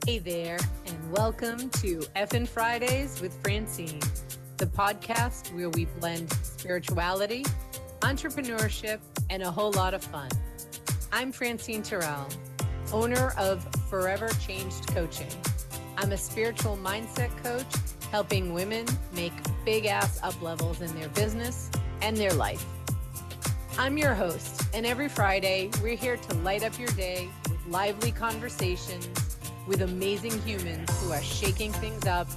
Hey there, and welcome to Effin' Fridays with Francine, the podcast where we blend spirituality, entrepreneurship, and a whole lot of fun. I'm Francine Tirrell, owner of Forever Changed Coaching. I'm a spiritual mindset coach helping women make big ass up levels in their business and their life. I'm your host, and every Friday, we're here to light up your day with lively conversations with amazing humans who are shaking things up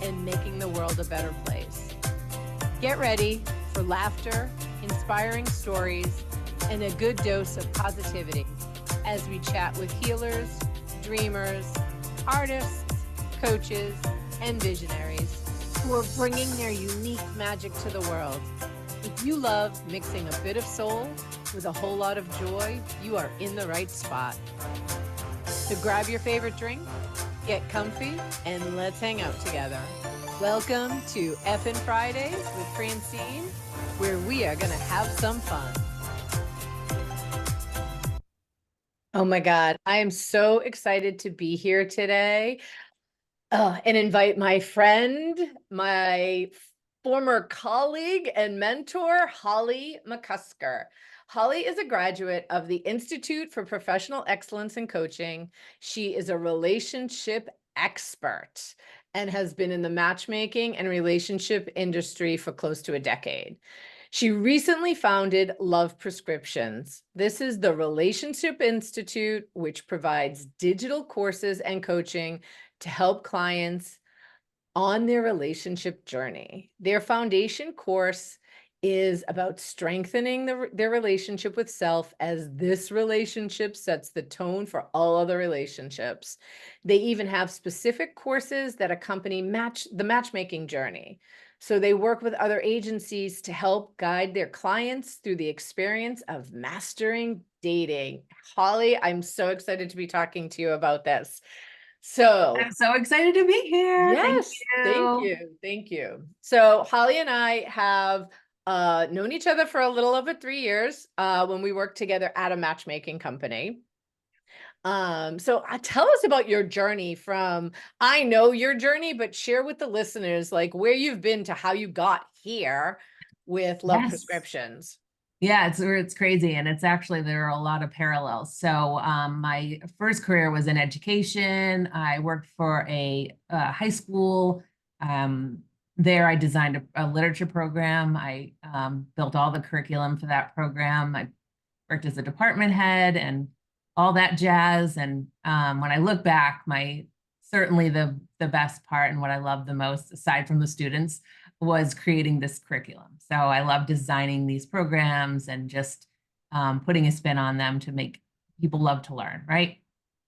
and making the world a better place. Get ready for laughter, inspiring stories, and a good dose of positivity as we chat with healers, dreamers, artists, coaches, and visionaries who are bringing their unique magic to the world. If you love mixing a bit of soul with a whole lot of joy, you are in the right spot. So grab your favorite drink, get comfy, and let's hang out together. Welcome to Effin' Fridays with Francine, where we are going to have some fun. Oh my God, I am so excited to be here today and invite my friend, my former colleague and mentor, Holly McCusker. Holly is a graduate of the Institute for Professional Excellence in Coaching. She is a relationship expert and has been in the matchmaking and relationship industry for close to a decade. She recently founded Love Prescriptions. This is the Relationship Institute, which provides digital courses and coaching to help clients on their relationship journey. Their foundation course is about strengthening their relationship with self, as this relationship sets the tone for all other relationships. They even have specific courses that accompany the matchmaking journey. So they work with other agencies to help guide their clients through the experience of mastering dating. Holly, I'm so excited to be talking to you about this. So I'm so excited to be here. yes, thank you. So Holly and I have known each other for a little over 3 years when we worked together at a matchmaking company. So tell us about your journey from, I know your journey, but share with the listeners like where you've been to how you got here with Love Yes. Prescriptions. Yeah, it's crazy. And it's actually, there are a lot of parallels. So my first career was in education. I worked for a high school. There I designed a literature program. I built all the curriculum for that program. I worked as a department head and all that jazz. And when I look back, certainly the best part and what I love the most, aside from the students, was creating this curriculum. So I love designing these programs and just putting a spin on them to make people love to learn, right?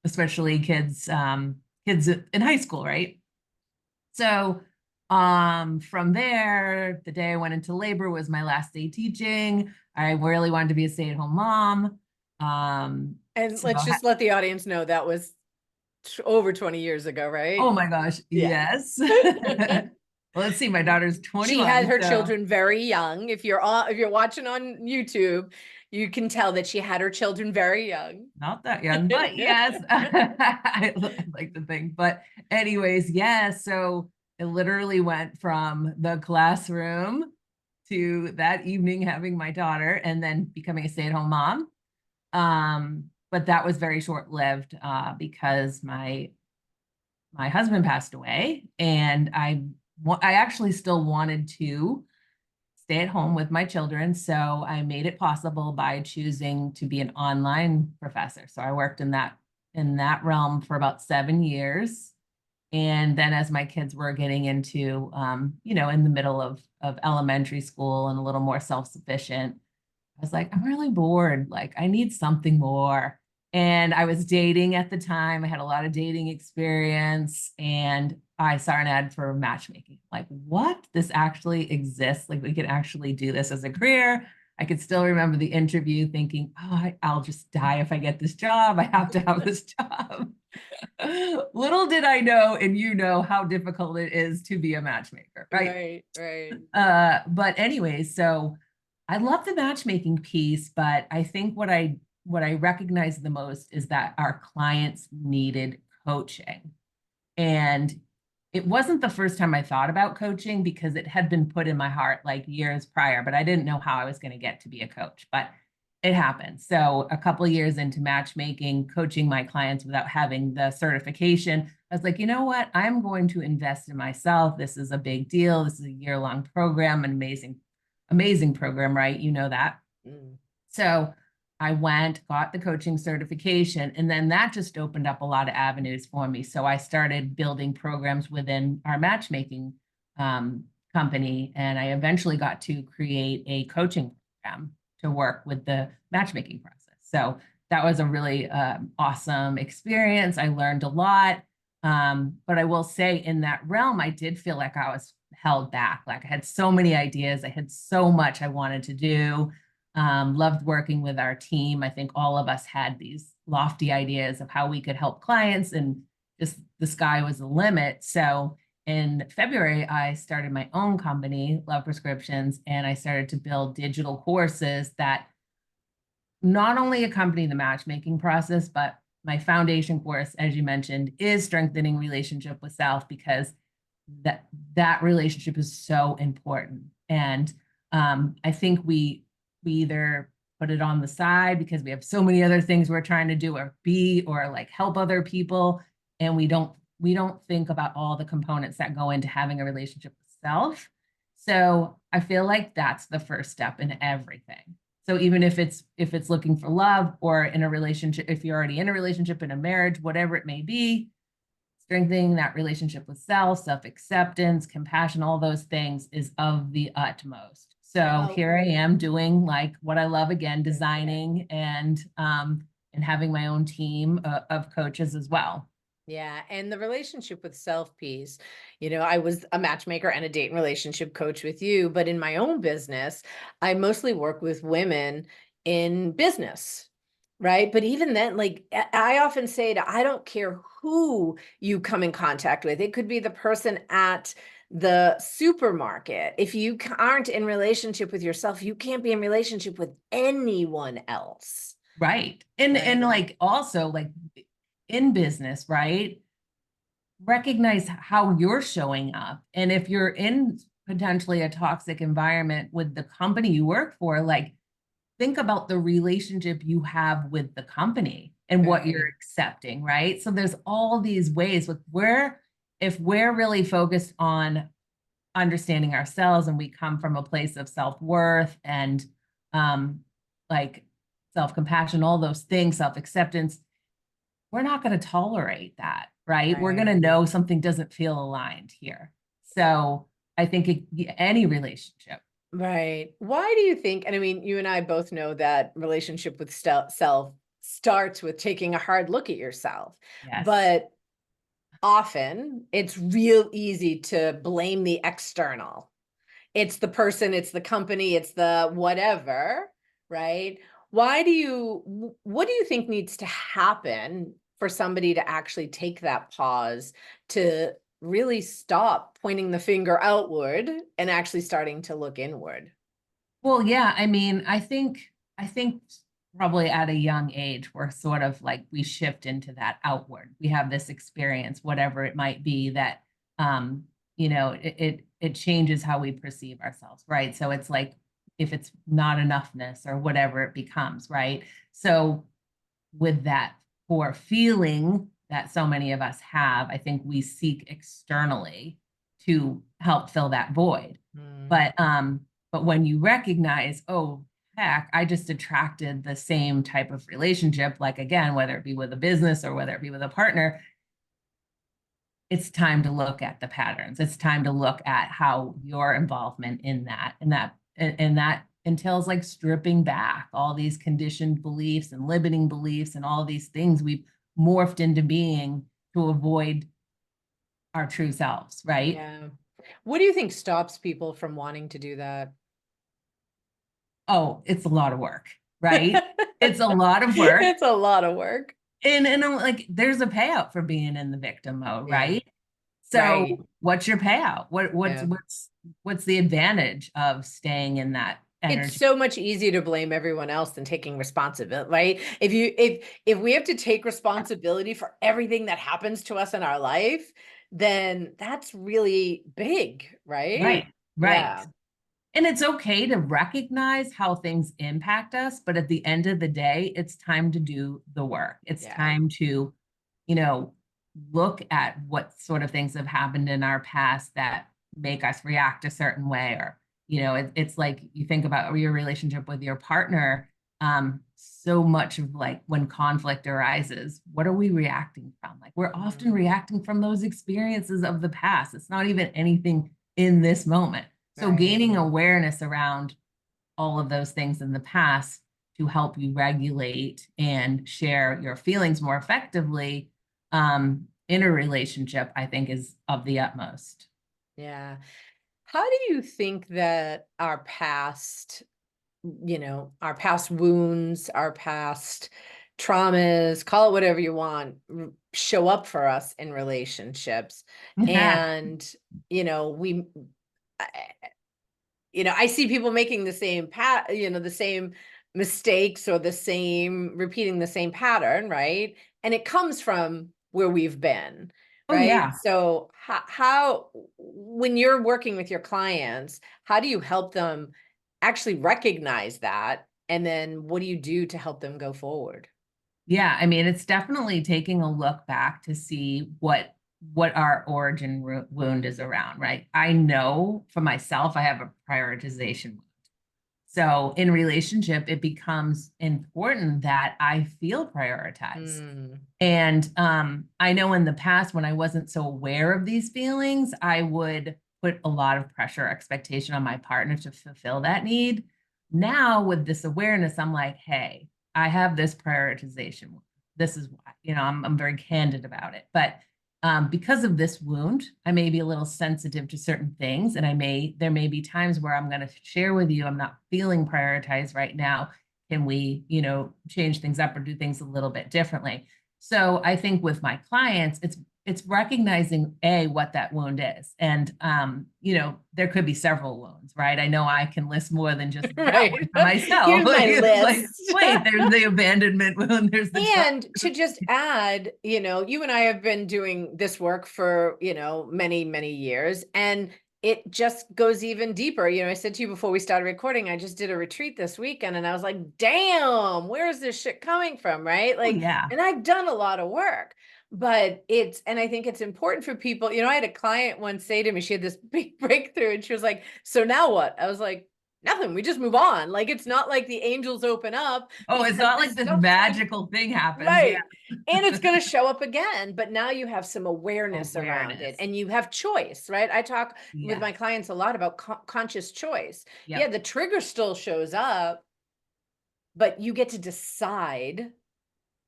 Especially kids in high school, right? So from there, the day I went into labor was my last day teaching. I really wanted to be a stay-at-home mom. And So let's just let the audience know that was over 20 years ago, right? oh my gosh, Yeah. yes. Well, let's see, my daughter's 21. She had her children very young. If you're watching on YouTube, you can tell that she had her children very young. Not that young, but yes, I like to think. But anyways, yeah, so it literally went from the classroom to that evening having my daughter and then becoming a stay-at-home mom. But that was very short-lived because my husband passed away, and I actually still wanted to stay at home with my children. So I made it possible by choosing to be an online professor. So I worked in that realm for about 7 years. And then as my kids were getting into, in the middle of elementary school and a little more self-sufficient, I was like, I'm really bored. Like, I need something more. And I was dating at the time. I had a lot of dating experience, and I saw an ad for matchmaking. Like, what? This actually exists? Like, we can actually do this as a career. I could still remember the interview thinking, oh, I'll just die if I get this job. I have to have this job. Little did I know, and you know how difficult it is to be a matchmaker, right? Right. But anyways, so I love the matchmaking piece, but I think what I recognize the most is that our clients needed coaching. And it wasn't the first time I thought about coaching because it had been put in my heart like years prior, but I didn't know how I was going to get to be a coach. But it happened. So a couple of years into matchmaking, coaching my clients without having the certification, I was like, you know what? I'm going to invest in myself. This is a big deal. This is a year-long program, an amazing, amazing program, right? You know that. Mm. So I went, got the coaching certification, and then that just opened up a lot of avenues for me. So I started building programs within our matchmaking company, and I eventually got to create a coaching program to work with the matchmaking process. So that was a really awesome experience. I learned a lot. But I will say in that realm, I did feel like I was held back. Like I had so many ideas. I had so much I wanted to do. Loved working with our team. I think all of us had these lofty ideas of how we could help clients, and just the sky was the limit. So in February, I started my own company, Love Prescriptions, and I started to build digital courses that not only accompany the matchmaking process, but my foundation course, as you mentioned, is strengthening relationship with self, because that relationship is so important. And I think we either put it on the side because we have so many other things we're trying to do or be or like help other people, and we don't think about all the components that go into having a relationship with self. So I feel like that's the first step in everything. So even if it's looking for love, or in a relationship, if you're already in a relationship, in a marriage, whatever it may be, strengthening that relationship with self, self-acceptance, compassion, all those things is of the utmost. So here I am doing like what I love again, designing and having my own team of coaches as well. Yeah. And the relationship with self piece, I was a matchmaker and a date and relationship coach with you, but in my own business, I mostly work with women in business. Right. But even then, like I often say I don't care who you come in contact with. It could be the person at the supermarket. If you aren't in relationship with yourself, you can't be in relationship with anyone else. Right. And Right. like also like in business, right? Recognize how you're showing up. And if you're in potentially a toxic environment with the company you work for, like think about the relationship you have with the company and what you're accepting, right? So there's all these ways with if we're really focused on understanding ourselves, and we come from a place of self-worth and like self-compassion, all those things, self-acceptance, we're not going to tolerate that, right? We're going to know something doesn't feel aligned here. So I think any relationship. Right. Why do you think, and I mean, you and I both know that relationship with self starts with taking a hard look at yourself, Yes. but often it's real easy to blame the external. It's the person, it's the company, it's the whatever, right? What do you think needs to happen for somebody to actually take that pause to really stop pointing the finger outward and actually starting to look inward? Well, yeah, I mean, I think probably at a young age, we're sort of like we shift into that outward. We have this experience, whatever it might be, that it changes how we perceive ourselves, right? So it's like if it's not enoughness or whatever it becomes, right? So with that poor feeling that so many of us have, I think we seek externally to help fill that void. But when you recognize, oh, heck, I just attracted the same type of relationship, like again, whether it be with a business or whether it be with a partner, it's time to look at the patterns. It's time to look at how your involvement in that entails like stripping back all these conditioned beliefs and limiting beliefs and all these things we've morphed into being to avoid our true selves, right? Yeah. What do you think stops people from wanting to do that? Oh, it's a lot of work, right? It's a lot of work. It's a lot of work. And I'm like, there's a payout for being in the victim mode, Yeah. right? So Right. what's your payout? Yeah. What's the advantage of staying in that It's energy. so much easier to blame everyone else than taking responsibility, right? If we have to take responsibility for everything that happens to us in our life, then that's really big, right? Right, right. Yeah, And it's okay to recognize how things impact us, but at the end of the day, it's time to do the work. It's yeah. time to, you know, look at what sort of things have happened in our past that make us react a certain way. Or, it's like you think about your relationship with your partner. So much of like when conflict arises, what are we reacting from? Like we're often Mhm. reacting from those experiences of the past. It's not even anything in this moment. So Right. gaining awareness around all of those things in the past to help you regulate and share your feelings more effectively in a relationship, I think is of the utmost. Yeah. How do you think that our past, our past wounds, our past traumas, call it whatever you want, show up for us in relationships? And, we, I see people making the same the same mistakes or the same repeating the same pattern, right? And it comes from where we've been, Oh right? yeah. So how when you're working with your clients, how do you help them actually recognize that? And then what do you do to help them go forward? Yeah, I mean, it's definitely taking a look back to see what our origin wound is around, right? I know for myself, I have a prioritization. So in relationship, it becomes important that I feel prioritized. Mm, And I know in the past when I wasn't so aware of these feelings, I would put a lot of pressure, expectation on my partner to fulfill that need. Now with this awareness, I'm like, hey, I have this prioritization. This is why, I'm very candid about it. But because of this wound, I may be a little sensitive to certain things, and there may be times where I'm going to share with you, I'm not feeling prioritized right now. Can we, change things up or do things a little bit differently? So I think with my clients, it's recognizing what that wound is. And there could be several wounds, right? I know I can list more than just that one right. for myself. Here's my It's like, list. wait, there's the abandonment wound, there's the trust. And to just add, you and I have been doing this work for, many, many years, and it just goes even deeper. I said to you before we started recording, I just did a retreat this weekend and I was like, damn, where's this shit coming from? Right. Oh Like, yeah. and I've done a lot of work, but and I think it's important for people. I had a client once say to me, she had this big breakthrough and she was like, so now what? I was like, nothing. We just move on. Like, it's not like the angels open up Oh, it's and not this like this stuff's gonna magical thing happens. Yeah. right. And it's going to show up again, but now you have some awareness around it Awareness. and you have choice, right? I talk with Yes. my clients a lot about conscious choice. Yeah, Yep. the trigger still shows up, but you get to decide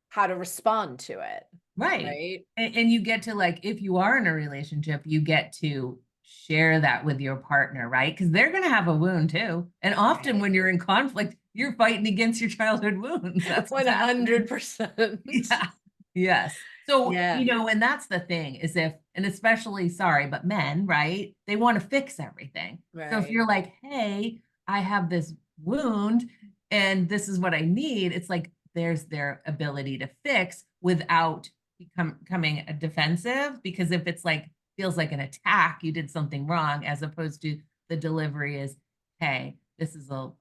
how to respond to it, Right. right? And you get to, like, if you are in a relationship, you get to share that with your partner, right? Because they're going to have a wound too. And often Right. when you're in conflict, you're fighting against your childhood wounds. That's what's happening. 100%. Yeah. Yes. So, Yeah. and that's the thing is and especially, sorry, but men, right? They want to fix everything. So if Right. you're like, hey, I have this wound and this is what I need, it's like there's their ability to fix without becoming a defensive. Because if it's like, feels like an attack, you did something wrong, as opposed to the delivery is, hey, this is like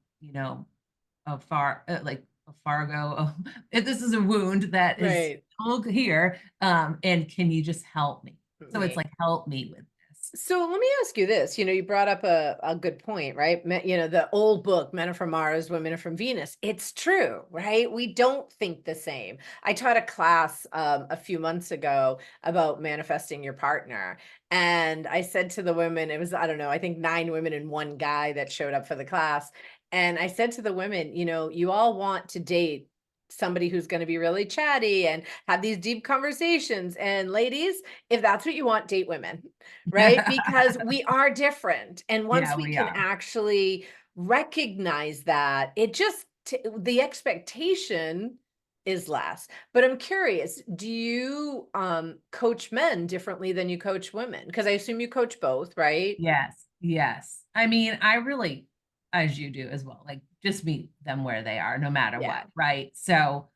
a Fargo. This is a wound that is Right. here, and can you just help me? So it's Right. like, help me with this. So let me ask you this. You brought up a good point, right? The old book, Men Are From Mars, Women Are From Venus. It's true, right? We don't think the same. I taught a class a few months ago about manifesting your partner. And I said to the women, it was, I don't know, I think 9 women and one guy that showed up for the class. And I said to the women, you all want to date somebody who's going to be really chatty and have these deep conversations. And ladies, if that's what you want, date women, right? Because we are different. And once Yeah, we we can are. actually recognize that, it just, the expectation is less. But I'm curious, do you coach men differently than you coach women? Because I assume you coach both, right? Yes, yes. I mean, as you do as well, like just meet them where they are, no matter Yeah. what, right? So,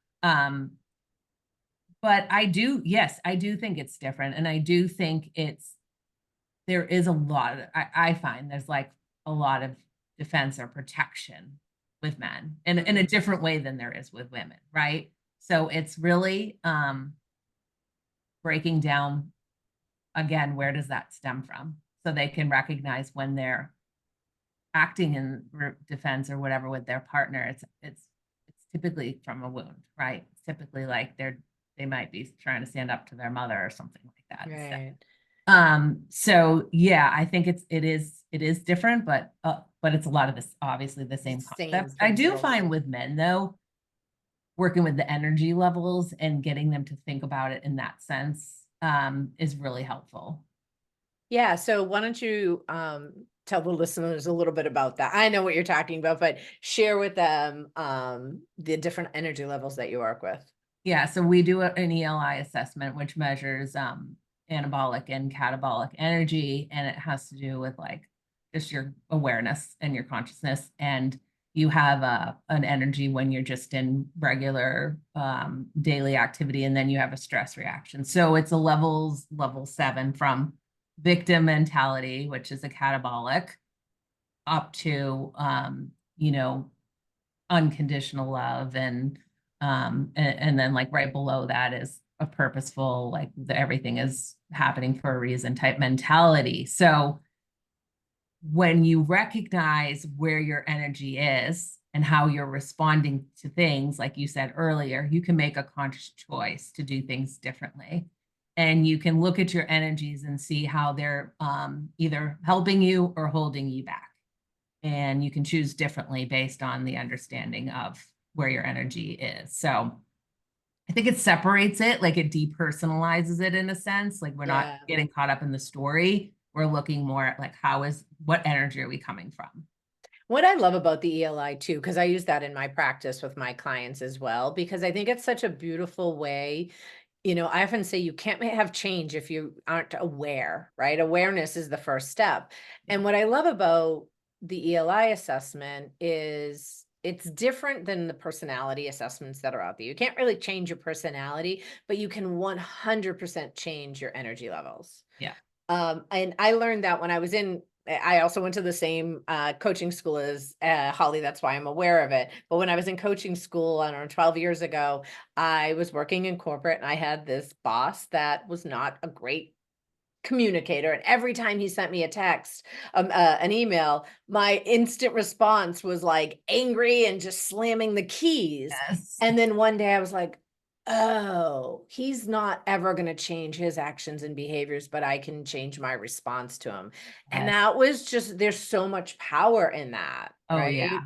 but yes, I do think it's different. And I do think there is a lot, I find there's like a lot of defense or protection with men in a different way than there is with women, right? So it's really breaking down, again, where does that stem from? So they can recognize when they're acting in defense or whatever with their partner, it's typically from a wound, right? It's typically like they might be trying to stand up to their mother or something like that. Right. So yeah, I think it is different, but it's a lot of this, obviously the same concept. I do find with men though, working with the energy levels and getting them to think about it in that sense, is really helpful. Yeah. So why don't you tell the listeners a little bit about that? I know what you're talking about, but share with them the different energy levels that you work with. Yeah, so we do an ELI assessment, which measures anabolic and catabolic energy, and it has to do with like just your awareness and your consciousness. And you have an energy when you're just in regular daily activity, and then you have a stress reaction. So it's level 7 from victim mentality, which is a catabolic, up to unconditional love, and then like right below that is a purposeful, like everything is happening for a reason type mentality. So when you recognize where your energy is and how you're responding to things, like you said earlier, you can make a conscious choice to do things differently. And you can look at your energies and see how they're either helping you or holding you back. And you can choose differently based on the understanding of where your energy is. So I think it separates it, like it depersonalizes it in a sense. Like we're not getting caught up in the story. We're looking more at like, what energy are we coming from? What I love about the ELI too, because I use that in my practice with my clients as well, because I think it's such a beautiful way. I often say you can't have change if you aren't aware, right? Awareness is the first step. And what I love about the ELI assessment is it's different than the personality assessments that are out there. You can't really change your personality, but you can 100% change your energy levels. Yeah. And I learned that when I also went to the same coaching school as Holly. That's why I'm aware of it. But when I was in coaching school, I don't know, 12 years ago, I was working in corporate and I had this boss that was not a great communicator. And every time he sent me a text, an email, my instant response was like angry and just slamming the keys. Yes. And then one day I was like, oh, he's not ever going to change his actions and behaviors, but I can change my response to him. And that was just, there's so much power in that. Oh, right? yeah,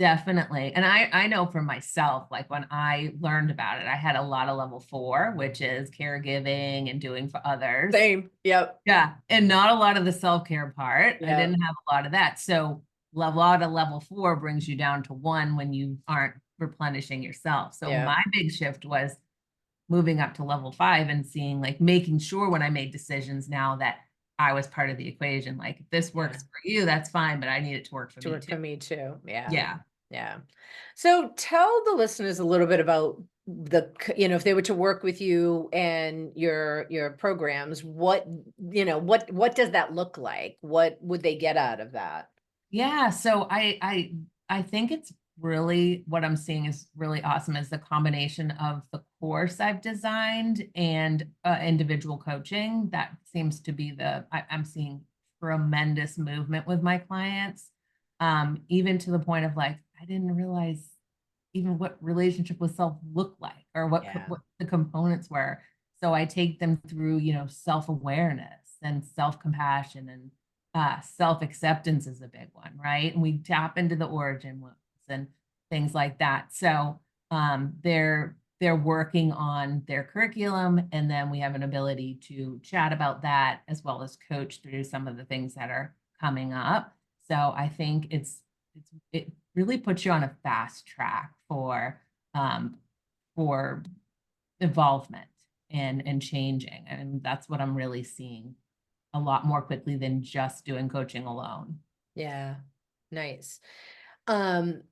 definitely. And I know for myself, like when I learned about it, I had a lot of level 4, which is caregiving and doing for others. Same. Yep. Yeah. And not a lot of the self-care part. Yep. I didn't have a lot of that. So level 4 brings you down to 1 when you aren't replenishing yourself. So my big shift was moving up to level 5 and seeing, like, making sure when I made decisions now that I was part of the equation. Like, if this works for you, that's fine, but I need it to work for me too. For me too. Yeah. Yeah. Yeah. So tell the listeners a little bit about if they were to work with you and your programs, what does that look like? What would they get out of that? Yeah. So I think it's really, what I'm seeing is really awesome is the combination of the course I've designed and individual coaching. That seems to be I'm seeing tremendous movement with my clients. Even to the point of like, I didn't realize even what relationship with self looked like, or what the components were. So I take them through, self-awareness and self-compassion, and self-acceptance is a big one, right? And we tap into the origin wounds and things like that. So they're working on their curriculum, and then we have an ability to chat about that as well as coach through some of the things that are coming up. So I think it really puts you on a fast track for involvement and changing. And that's what I'm really seeing a lot more quickly than just doing coaching alone. Yeah. Nice. Um,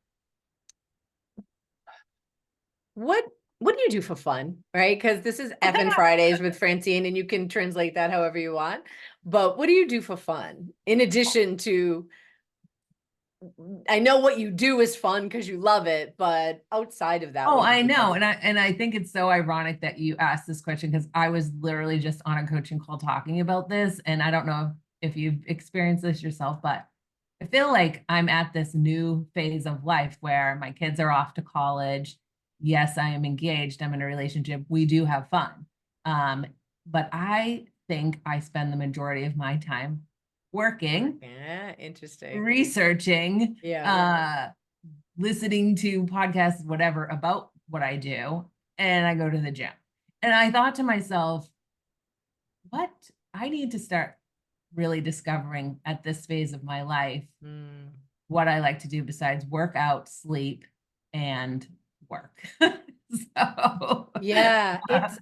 what what do you do for fun, right? Because this is Effin' Fridays with Francine, and you can translate that however you want. But what do you do for fun in addition to? I know what you do is fun because you love it, but outside of that, Oh, what do you I do for know. fun? And I think it's so ironic that you asked this question because I was literally just on a coaching call talking about this. And I don't know if you've experienced this yourself, but I feel like I'm at this new phase of life where my kids are off to college. Yes, I am engaged. I'm in a relationship. We do have fun. Um, but I think I spend the majority of my time working, Yeah, interesting. researching, Yeah. listening to podcasts, whatever, about what I do, and I go to the gym. And I thought to myself, what I need to start really discovering at this phase of my life Mm. what I like to do besides work out, sleep, and work. So, Yeah, it's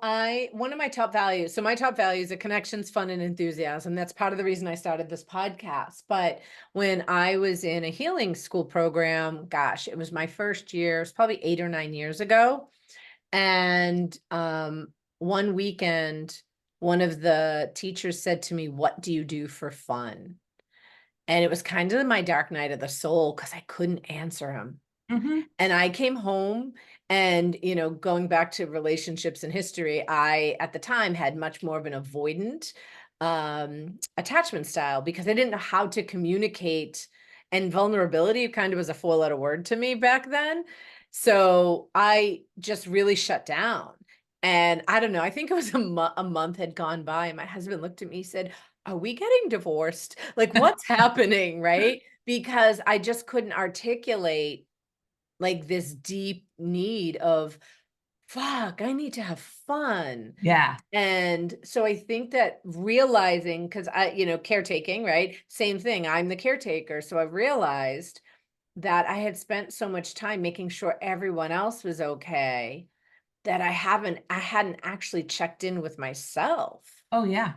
I one of my top values. So my top values are connections, fun, and enthusiasm. That's part of the reason I started this podcast. But when I was in a healing school program, gosh, it was my first year, it's probably 8 or 9 years ago. And one weekend, one of the teachers said to me, "What do you do for fun?" And it was kind of my dark night of the soul because I couldn't answer him. mhm, And I came home and, going back to relationships and history, I, at the time, had much more of an avoidant attachment style because I didn't know how to communicate. And vulnerability kind of was a four-letter word to me back then. So I just really shut down. And I don't know, I think it was a month had gone by, and my husband looked at me, said, "Are we getting divorced? Like, what's happening?" Right? Because I just couldn't articulate like this deep need of, fuck, I need to have fun. yeah, And so I think that realizing, because caretaking, right? Same thing. I'm the caretaker. So I realized that I had spent so much time making sure everyone else was okay that I hadn't actually checked in with myself. oh yeah,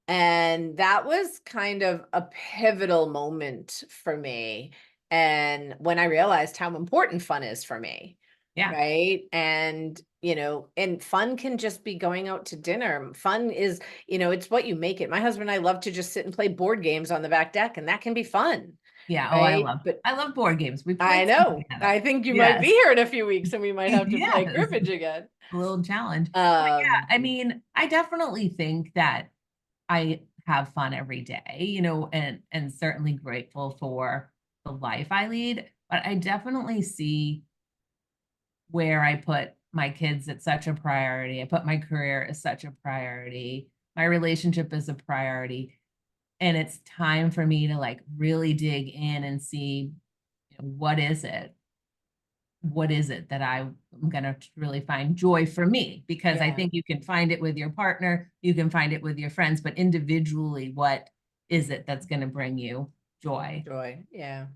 And that was kind of a pivotal moment for me. And when I realized how important fun is for me, yeah, right? And, and fun can just be going out to dinner. Fun is, it's what you make it. My husband and I love to just sit and play board games on the back deck, and that can be fun, yeah. Oh, right? But I love board games. We I played some know, together. I think you might be Yes, here in a few weeks and we might have to play yes. cribbage again. A little challenge. But Um, yeah, I mean, I definitely think that I have fun every day, and certainly grateful for the life I lead. But I definitely see where I put my kids at such a priority. I put my career as such a priority. My relationship is a priority. And it's time for me to like really dig in and see, what is it? What is it that I'm going to really find joy for me? Because I yeah, think you can find it with your partner, you can find it with your friends, but individually, what is it that's going to bring you joy? joy. Yeah.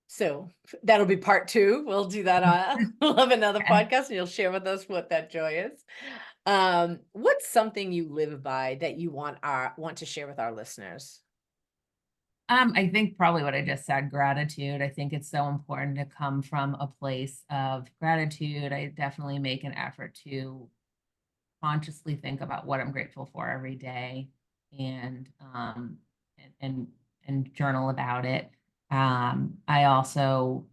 So that'll be part two. We'll do that on we'll have another Okay. podcast and you'll share with us what that joy is. What's something you live by that you want to share with our listeners? I think probably what I just said, gratitude. I think it's so important to come from a place of gratitude. I definitely make an effort to consciously think about what I'm grateful for every day and and and, and journal about it. I also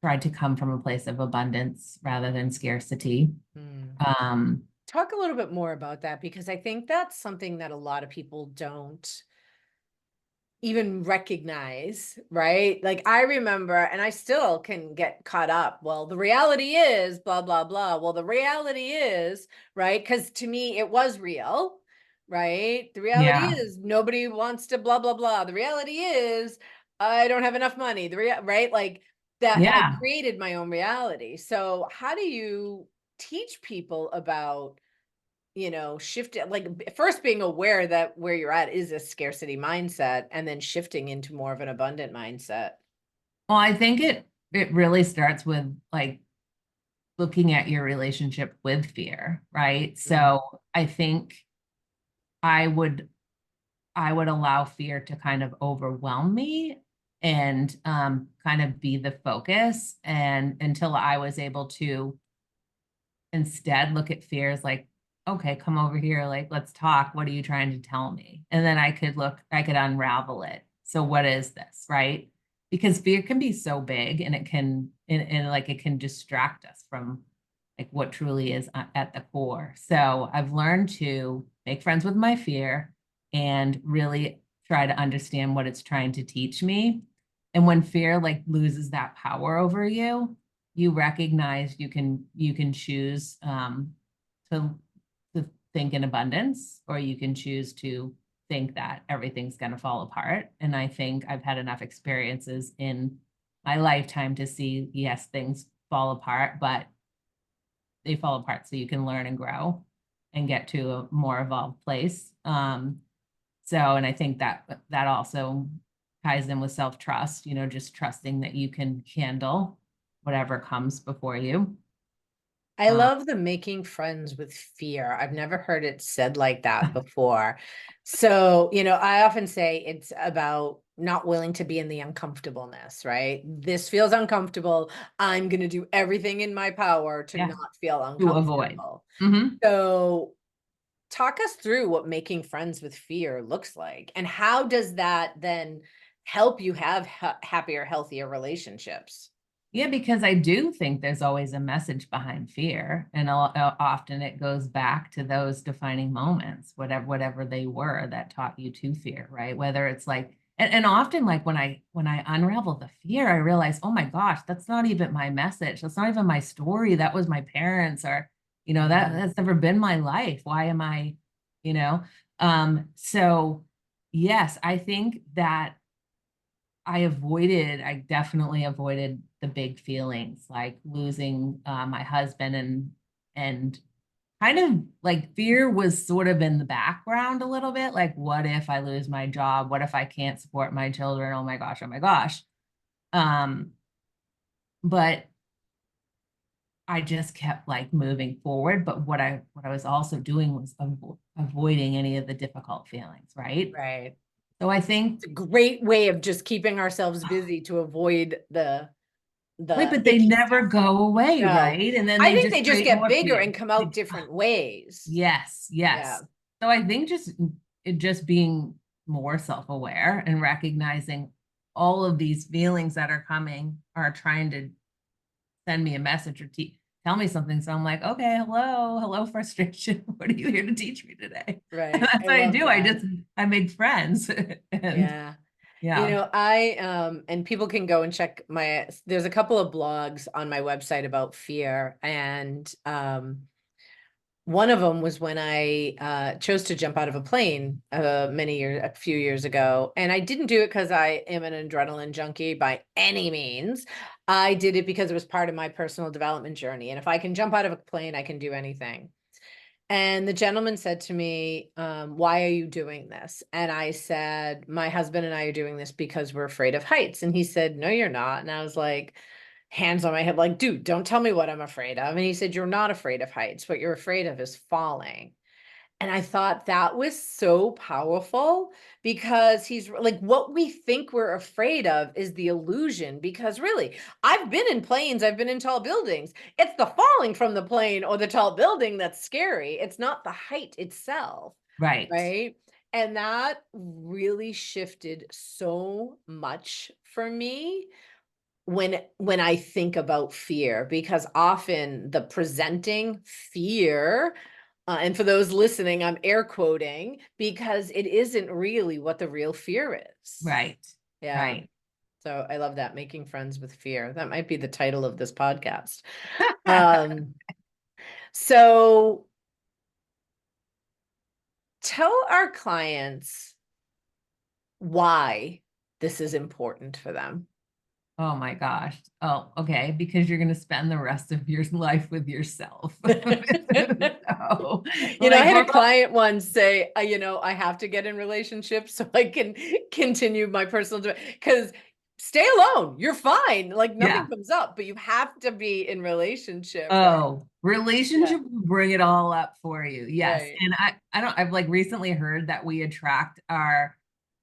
tried to come from a place of abundance rather than scarcity. Hmm. Um, Talk a little bit more about that because I think that's something that a lot of people don't even recognize, right? Like I remember, and I still can get caught up. Well, the reality is blah, blah, blah. Well, the reality is, right? Because to me, it was real, right? The reality yeah, is nobody wants to blah, blah, blah. The reality is I don't have enough money. Right? Like that I yeah. created my own reality. So how do you teach people about shift it, like first being aware that where you're at is a scarcity mindset and then shifting into more of an abundant mindset. Well, I think it really starts with like looking at your relationship with fear, right? Mm. So I think I would I would allow fear to kind of overwhelm me and kind of be the focus, and until I was able to instead look at fear as like, okay, come over here, like, let's talk. What are you trying to tell me? And then I could unravel it. So what is this, right? Because fear can be so big, and it can, and like it can distract us from like what truly is at the core. So I've learned to make friends with my fear and really try to understand what it's trying to teach me. And when fear like loses that power over you, you recognize you can choose to think in abundance, or you can choose to think that everything's going to fall apart. And I think I've had enough experiences in my lifetime to see, yes, things fall apart, but they fall apart so you can learn and grow and get to a more evolved place. And I think that also ties in with self-trust, just trusting that you can handle whatever comes before you. I love the making friends with fear. I've never heard it said like that before. So, I often say it's about not willing to be in the uncomfortableness, right? This feels uncomfortable. I'm going to do everything in my power to Yeah. not feel To avoid. uncomfortable. Mm-hmm. So, talk us through what making friends with fear looks like, and how does that then help you have happier, healthier relationships? Yeah, because I do think there's always a message behind fear, and often it goes back to those defining moments, whatever they were that taught you to fear, right? Whether it's like, and often like when I unravel the fear, I realize, oh my gosh, that's not even my message. That's not even my story. That was my parents, or that's never been my life. Why am I, you know? So yes, I think that I definitely avoided the big feelings like losing my husband, and kind of like fear was sort of in the background a little bit. Like, what if I lose my job? What if I can't support my children? Oh my gosh, oh my gosh. But I just kept like moving forward. But what I was also doing was avoiding any of the difficult feelings, right? Right. So I think, It's a great way of just keeping ourselves busy to avoid the wait, but they icky never stuff. go away, No, right? And then I they think just they just create get more bigger fear. and come out different ways. Yes, Yeah. yes. So I think just being more self-aware and recognizing all of these feelings that are coming are trying to send me a message or tell me something. So I'm like, okay, hello, frustration. What are you here to teach me today? And Right. that's I what I love do. that. I made friends. And Yeah. yeah. And people can go and check there's a couple of blogs on my website about fear. And one of them was when I chose to jump out of a plane a few years ago. And I didn't do it because I am an adrenaline junkie by any means. I did it because it was part of my personal development journey. And if I can jump out of a plane, I can do anything. And the gentleman said to me, why are you doing this? And I said, my husband and I are doing this because we're afraid of heights. And he said, no, you're not. And I was like, hands on my head, like, dude, don't tell me what I'm afraid of. And he said, you're not afraid of heights. What you're afraid of is falling. And I thought that was so powerful, because he's like, what we think we're afraid of is the illusion. Because really, I've been in planes, I've been in tall buildings. It's the falling from the plane or the tall building that's scary. It's not the height itself. Right. Right. And that really shifted so much for me when I think about fear, because often the presenting fear, and for those listening, I'm air quoting, because it isn't really what the real fear is. Right. Yeah. Right. So I love that, making friends with fear. That might be the title of this podcast. Um, so tell our clients why this is important for them. Oh my gosh. Oh, okay. Because you're going to spend the rest of your life with yourself. So, I like, had a client once say, I have to get in relationships so I can continue my personal, because stay alone. You're fine. Like nothing Yeah. comes up, but you have to be in relationship, right? Oh, Yeah, relationship will bring it all up for you. Yes. right. And I've like recently heard that we attract our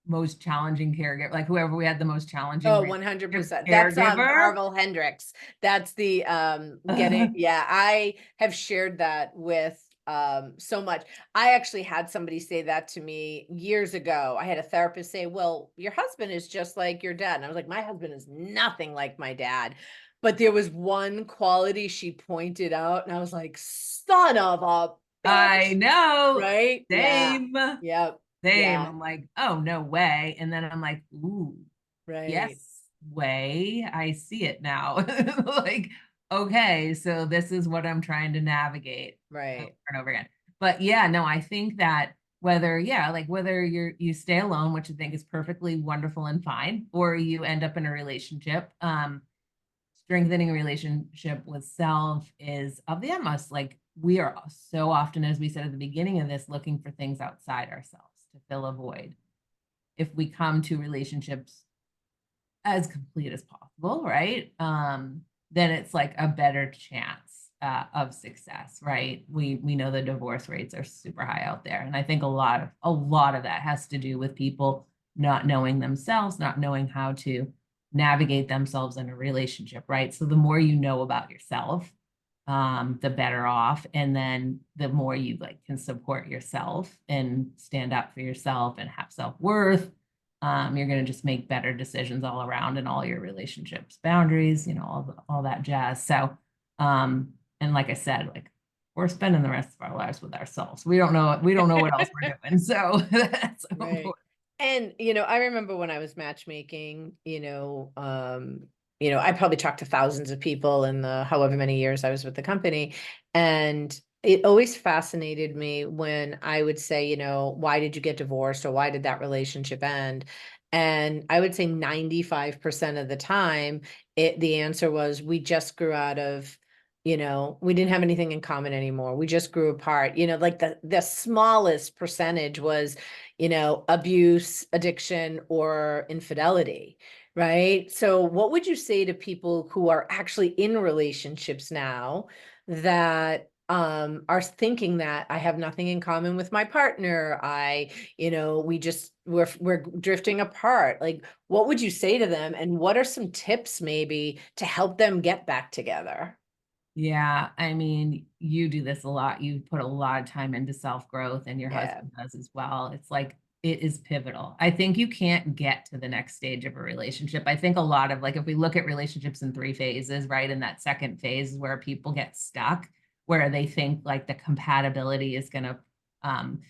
most challenging caregiver, like whoever we had the most challenging Oh, relationship 100%. That's caregiver. Marvel Hendricks. That's the getting, yeah, I have shared that with so much. I actually had somebody say that to me years ago. I had a therapist say, "Well, your husband is just like your dad." And I was like, "My husband is nothing like my dad." But there was one quality she pointed out, and I was like, "Son of a I bitch." know. Right? Yeah. Same. Yep. Same. Yeah. I'm like, oh, no way. And then I'm like, ooh, Right. yes, way. I see it now. Like, okay, so this is what I'm trying to navigate over Right. and over again. But yeah, no, I think that whether, yeah, like whether you stay alone, which I think is perfectly wonderful and fine, or you end up in a relationship, strengthening a relationship with self is of the utmost. Like we are so often, as we said at the beginning of this, looking for things outside ourselves to fill a void. If we come to relationships as complete as possible, right? Then it's like a better chance of success, right? We know the divorce rates are super high out there, and I think a lot of that has to do with people not knowing themselves, not knowing how to navigate themselves in a relationship, right? So the more you know about yourself, the better off, and then the more you like can support yourself and stand up for yourself and have self-worth, you're going to just make better decisions all around in all your relationships, boundaries, all that jazz. So, and like I said, like we're spending the rest of our lives with ourselves. We don't know what else we're doing. So that's so Right. important. And, I remember when I was matchmaking, I probably talked to thousands of people in the however many years I was with the company. And it always fascinated me when I would say, why did you get divorced or why did that relationship end? And I would say 95% of the time, the answer was we just grew out of, we didn't have anything in common anymore. We just grew apart. Like the smallest percentage was abuse, addiction, or infidelity, right? So, what would you say to people who are actually in relationships now that are thinking that I have nothing in common with my partner? We're drifting apart. Like, what would you say to them? And what are some tips maybe to help them get back together? Yeah, I mean, you do this a lot. You put a lot of time into self-growth, and your Yeah, husband does as well. It's like it is pivotal. I think you can't get to the next stage of a relationship. I think a lot of like if we look at relationships in three phases, right? And that second phase is where people get stuck, where they think like the compatibility is gonna um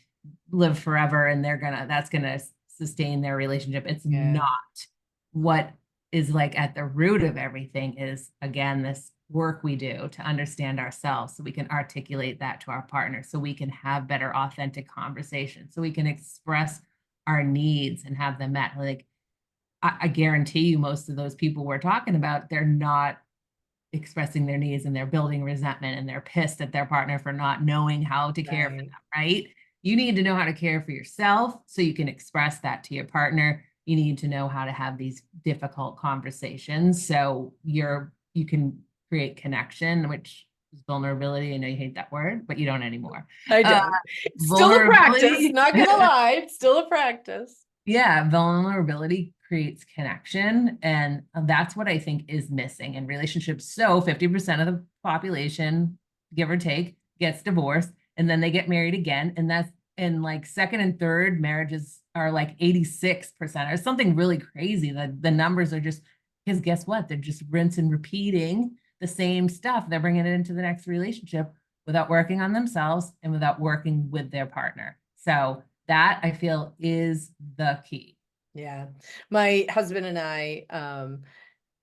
live forever and that's gonna sustain their relationship. It's yeah, not. What is like at the root of everything is again this work we do to understand ourselves so we can articulate that to our partner, so we can have better authentic conversations, so we can express our needs and have them met. Like I guarantee you most of those people we're talking about, they're not expressing their needs, and they're building resentment, and they're pissed at their partner for not knowing how to care for right. them, right? You need to know how to care for yourself so you can express that to your partner. You need to know how to have these difficult conversations so you can create connection, which is vulnerability. I know you hate that word, but you don't anymore. I Uh, don't. It's still a practice, vulnerability. not gonna lie, it's still a practice. Yeah, vulnerability creates connection. And that's what I think is missing in relationships. So 50% of the population, give or take, gets divorced and then they get married again. And that's in like second and third marriages are like 86% or something really crazy. The numbers are just because guess what? They're just rinse and repeating the same stuff. They're bringing it into the next relationship without working on themselves and without working with their partner. So that I feel is the key. Yeah. My husband and I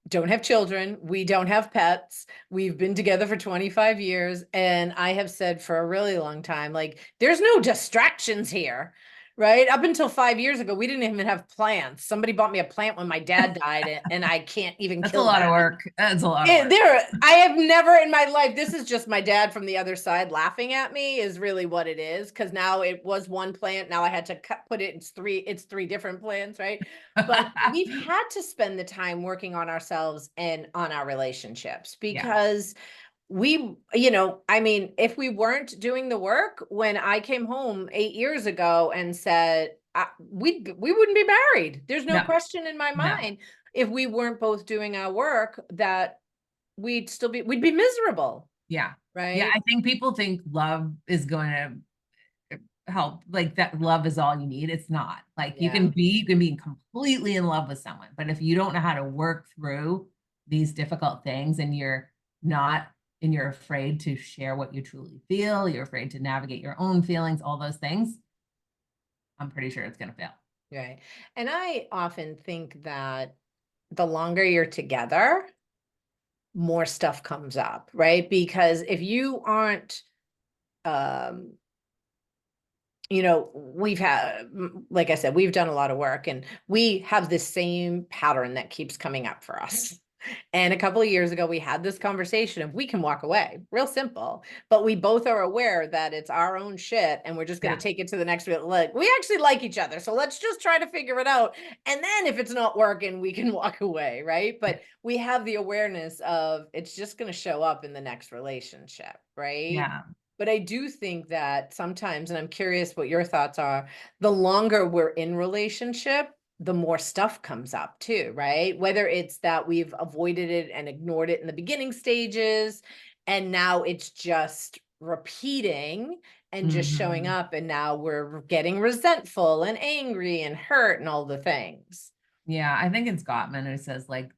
don't have children. We don't have pets. We've been together for 25 years. And I have said for a really long time, like, there's no distractions here. right? Up until 5 years ago, we didn't even have plants. Somebody bought me a plant when my dad died, and I can't even That's a kill lot that. of work. That's a lot of work. I have never in my life, this is just my dad from the other side laughing at me is really what it is. Because now it was one plant. Now I had to put it, it's three different plants, right? But we've had to spend the time working on ourselves and on our relationships Yeah. because I mean, if we weren't doing the work when I came home 8 years ago and said, we wouldn't be married. There's no No, question in my no. mind. If we weren't both doing our work, that we'd be miserable, Yeah. Yeah. right? I think people think love is going to help, like that love is all you need. It's not. Like Yeah, you can be completely in love with someone, but if you don't know how to work through these difficult things and not you're afraid to share what you truly feel, you're afraid to navigate your own feelings, all those things, I'm pretty sure it's going to fail. right. And I often think that the longer you're together, more stuff comes up, right? Because if you aren't, um, we've had, like I said, we've done a lot of work and we have this same pattern that keeps coming up for us. And a couple of years ago, we had this conversation of we can walk away, real simple, but we both are aware that it's our own shit and we're just going to Yeah. take it to the next bit. Like, we actually like each other. So let's just try to figure it out. And then if it's not working, we can walk away. Right. But we have the awareness of it's just going to show up in the next relationship. Right. Yeah. But I do think that sometimes, and I'm curious what your thoughts are, the longer we're in relationship, the more stuff comes up too, right? Whether it's that we've avoided it and ignored it in the beginning stages, and now it's just repeating and just showing Mhm. up, and now we're getting resentful and angry and hurt and all the things. Yeah, I think it's Gottman who says like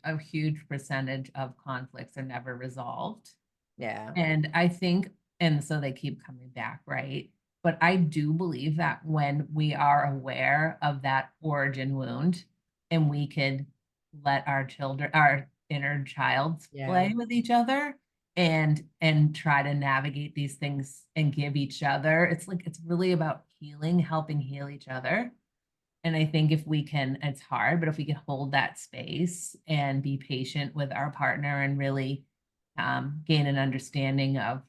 a huge percentage of conflicts are never resolved. Yeah. And I think, and so they keep coming back, right? But I do believe that when we are aware of that origin wound and we could let our children, our inner child Yeah. play with each other and try to navigate these things and give each other, it's like it's really about healing, helping heal each other. And I think if we can, it's hard, but if we can hold that space and be patient with our partner and really gain an understanding of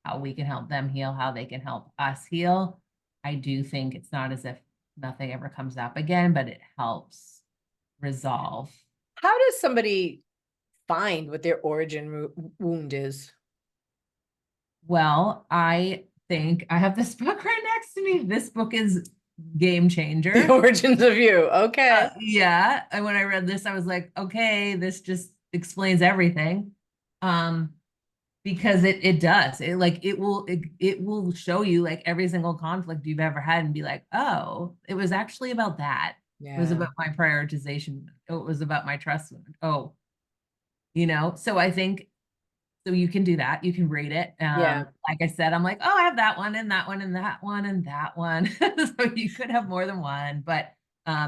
how we can help them heal, how they can help us heal, I do think it's not as if nothing ever comes up again, but it helps resolve. How does somebody find what their origin wound is? Well, I think I have this book right next to me. This book is game The changer. origins of you. Okay. Yeah. And when I read this, I was like, okay, this just explains everything. Um, because it does. It will show you like every single conflict you've ever had and be like, oh, it was actually about that. It was Yeah. about my prioritization. Oh, it was about my trust. Oh, so I think so you can do that. You can rate it. Yeah. Like I said, I'm like, oh, I have that one and that one and that one and that one. So you could have more than one, but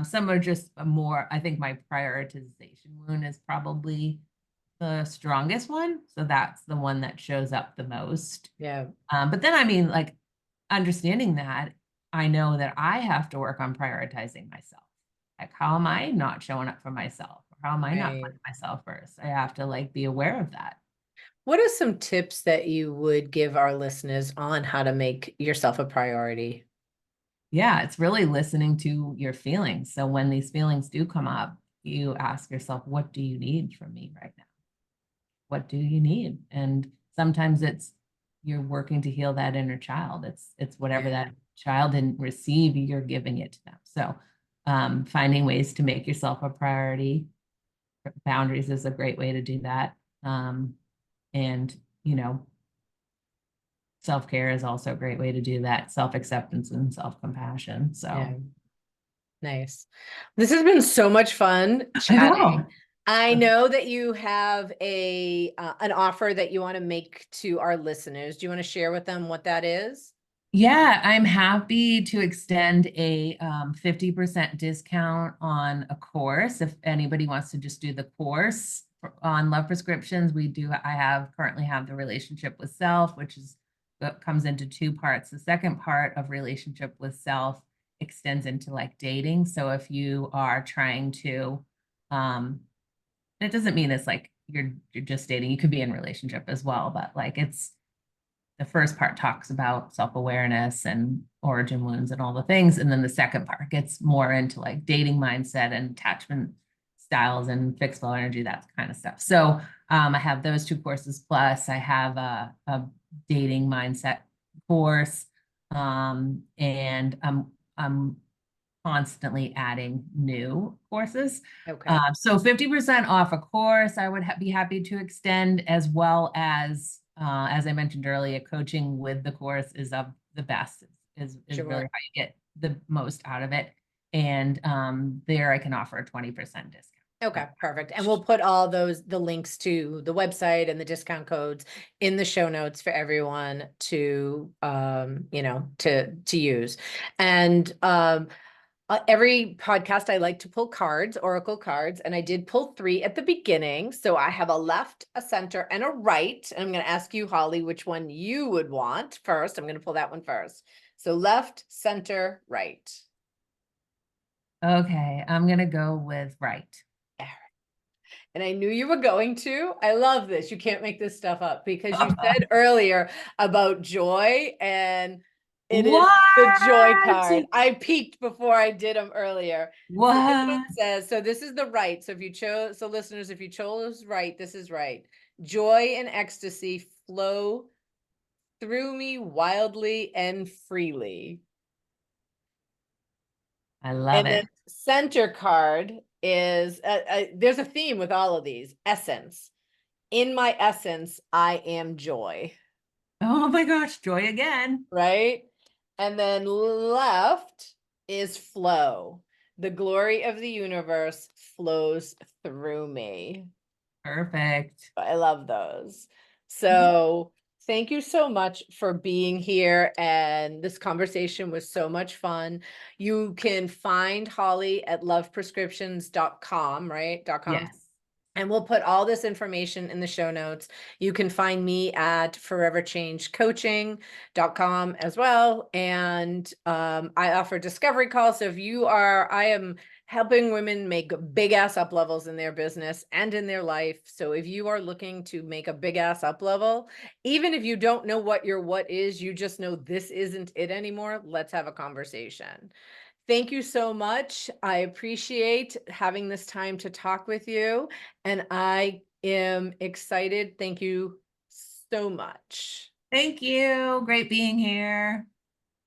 some are just more, I think my prioritization wound is probably the strongest one. So that's the one that shows up the most. Yeah. But then, I mean, like understanding that, I know that I have to work on prioritizing myself. Like, how am I not showing up for myself? Or how am I not Right. putting myself first? I have to like be aware of that. What are some tips that you would give our listeners on how to make yourself a priority? Yeah, it's really listening to your feelings. So when these feelings do come up, you ask yourself, what do you need from me right now? What do you need? And sometimes it's you're working to heal that inner child. It's whatever Yeah. that child didn't receive, you're giving it to them. So finding ways to make yourself a priority. Boundaries is a great way to do that. And self-care is also a great way to do that. Self-acceptance and self-compassion. Yeah. So Nice. This has been so much fun I chatting. know. I know that you have an offer that you want to make to our listeners. Do you want to share with them what that is? Yeah, I'm happy to extend a 50% discount on a course. If anybody wants to just do the course on love prescriptions, I currently have the relationship with self, which is that comes into two parts. The second part of relationship with self extends into like dating. So if you are trying to, it doesn't mean it's like you're just dating. You could be in a relationship as well, but like it's the first part talks about self-awareness and origin wounds and all the things. And then the second part gets more into like dating mindset and attachment styles and fixed flow energy, that kind of stuff. So I have those 2 courses, plus I have a dating mindset course. And I'm constantly adding new courses. Okay. So 50% off a course, I would be happy to extend, as well as I mentioned earlier, coaching with the course is of the best, is really Sure. how you get the most out of it. And there I can offer a 20% discount. Okay, perfect. And we'll put all the links to the website and the discount codes in the show notes for everyone to, to use. And, every podcast, I like to pull cards, oracle cards, and I did pull 3 at the beginning. So I have a left, a center, and a right. And I'm going to ask you, Holly, which one you would want first. I'm going to pull that one first. So left, center, right. Okay, I'm gonna go with right. And I knew you were going to. I love this. You can't make this stuff up, because you said earlier about joy, and it is the joy What? card. I peeked before I did them earlier. So this one What? says, so this is the right. So if you chose, so listeners, if you chose right, this is right. Joy and ecstasy flow through me wildly and freely. I love And then it. center card is, there's a theme with all of these. Essence. In my essence, I am joy. Oh my gosh, joy again. Right? And then left is flow. The glory of the universe flows through me. Perfect. I love those. So thank you so much for being here. And this conversation was so much fun. You can find Holly at loveprescriptions.com, right? .com. Yes. And we'll put all this information in the show notes. You can find me at foreverchangecoaching.com as well. And I offer discovery calls. So if I am helping women make big ass up levels in their business and in their life. So if you are looking to make a big ass up level, even if you don't know what your what is, you just know this isn't it anymore, let's have a conversation. Thank you so much. I appreciate having this time to talk with you, and I am excited. Thank you so much. Thank you. Great being here.